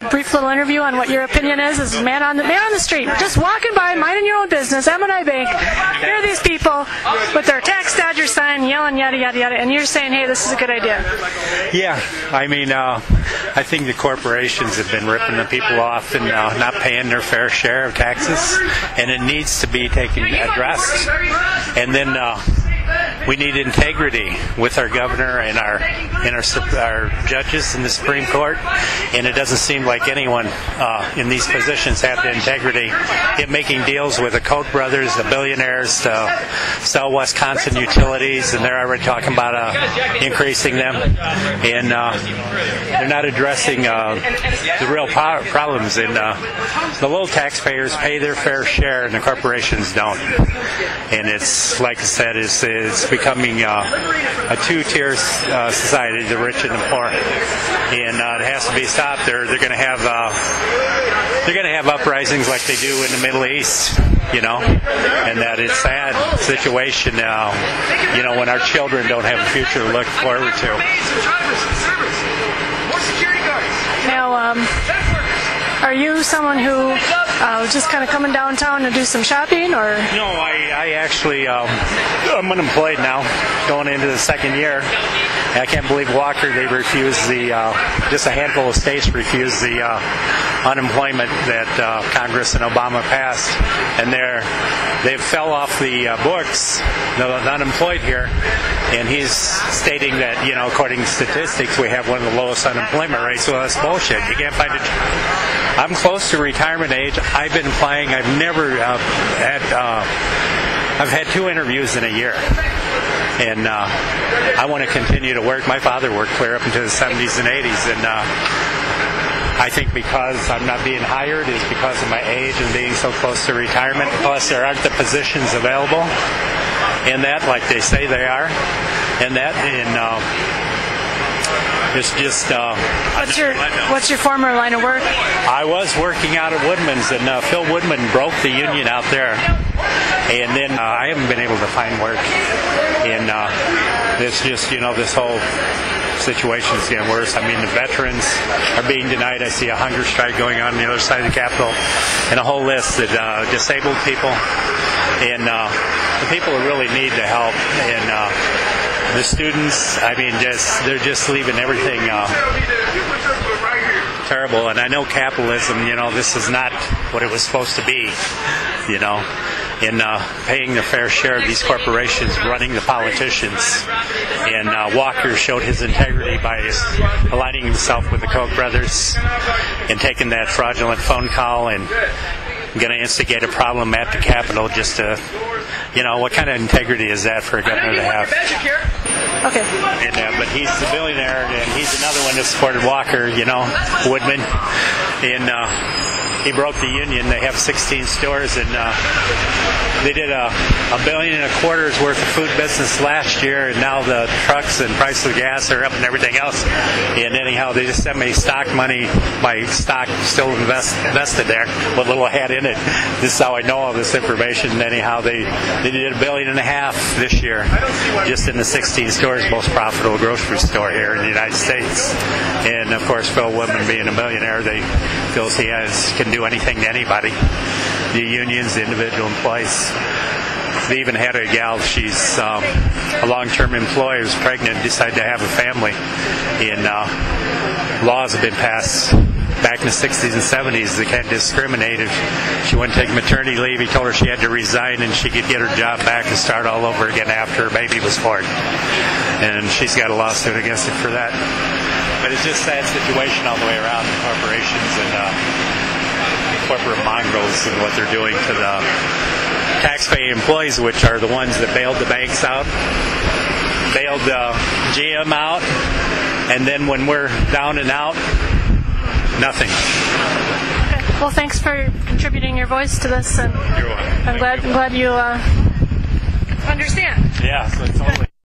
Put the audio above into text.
Brief little interview on what your opinion is as a man on the street, just walking by, minding your own business, M&I Bank. Here are these people with their tax dodger sign yelling yada yada yada, and you're saying, hey, this is a good idea. Yeah, I mean, I think the corporations have been ripping the people off and not paying their fair share of taxes, and it needs to be addressed. And then we need integrity with our governor and our judges in the Supreme Court, and it doesn't seem like anyone in these positions have the integrity in making deals with the Koch brothers, the billionaires, to sell Wisconsin utilities, and they're already talking about increasing them, and they're not addressing the real problems. And the little taxpayers pay their fair share, and the corporations don't. And it's, like I said, it's becoming a two-tier society, the rich and the poor, and it has to be stopped. They're going to have uprisings like they do in the Middle East, and that it's a sad situation now, when our children don't have a future to look forward to. Now, are you someone who just kind of coming downtown to do some shopping, or? No, I actually, I'm unemployed now, going into the second year. I can't believe Walker, they refused just a handful of states refused the unemployment that Congress and Obama passed, and they fell off the books, the unemployed here, and he's stating that, according to statistics, we have one of the lowest unemployment rates. Well, that's bullshit. You can't find it. I'm close to retirement age. I've been applying. I've never I've had 2 interviews in a year, and I want to continue to work. My father worked clear up into the 70s and 80s, and I think because I'm not being hired is because of my age and being so close to retirement. Plus, there aren't the positions available, and that, like they say they are, and that, and it's just. What's your former line of work? I was working out at Woodmans, and Phil Woodman broke the union out there, and then I haven't been able to find work, and it's just this whole situation is getting worse. I mean, the veterans are being denied. I see a hunger strike going on the other side of the Capitol, and a whole list of disabled people, and the people who really need the help, and the students, I mean, they're just leaving everything terrible. And I know capitalism, this is not what it was supposed to be, in paying their fair share of these corporations running the politicians. And Walker showed his integrity by aligning himself with the Koch brothers and taking that fraudulent phone call and going to instigate a problem at the Capitol just to, what kind of integrity is that for a governor to have? Okay. And, but he's the billionaire, and he's another one that supported Walker, Woodman. And he broke the union. They have 16 stores, and they did $1.25 billion worth of food business last year, and now the trucks and price of gas are up and everything else. And anyhow, they just sent me stock money. My stock still invested there, with a little hat in it. This is how I know all this information. And anyhow, they did $1.5 billion this year, just in the 16 stores, most profitable grocery store here in the United States. And of course, Phil Woodman being a millionaire, they feels he can do anything to anybody. The unions, the individual employees. They even had a gal, she's a long-term employee who's pregnant, decided to have a family. And laws have been passed back in the 60s and 70s that can't discriminate. If she wouldn't take maternity leave, he told her she had to resign and she could get her job back and start all over again after her baby was born. And she's got a lawsuit against it for that. But it's just a sad situation all the way around, the corporations and corporate mongrels and what they're doing to the taxpaying employees, which are the ones that bailed the banks out, bailed GM out, and then when we're down and out, nothing. Okay. Well, thanks for contributing your voice to this, and You're welcome. I'm glad you understand. Yeah, so totally.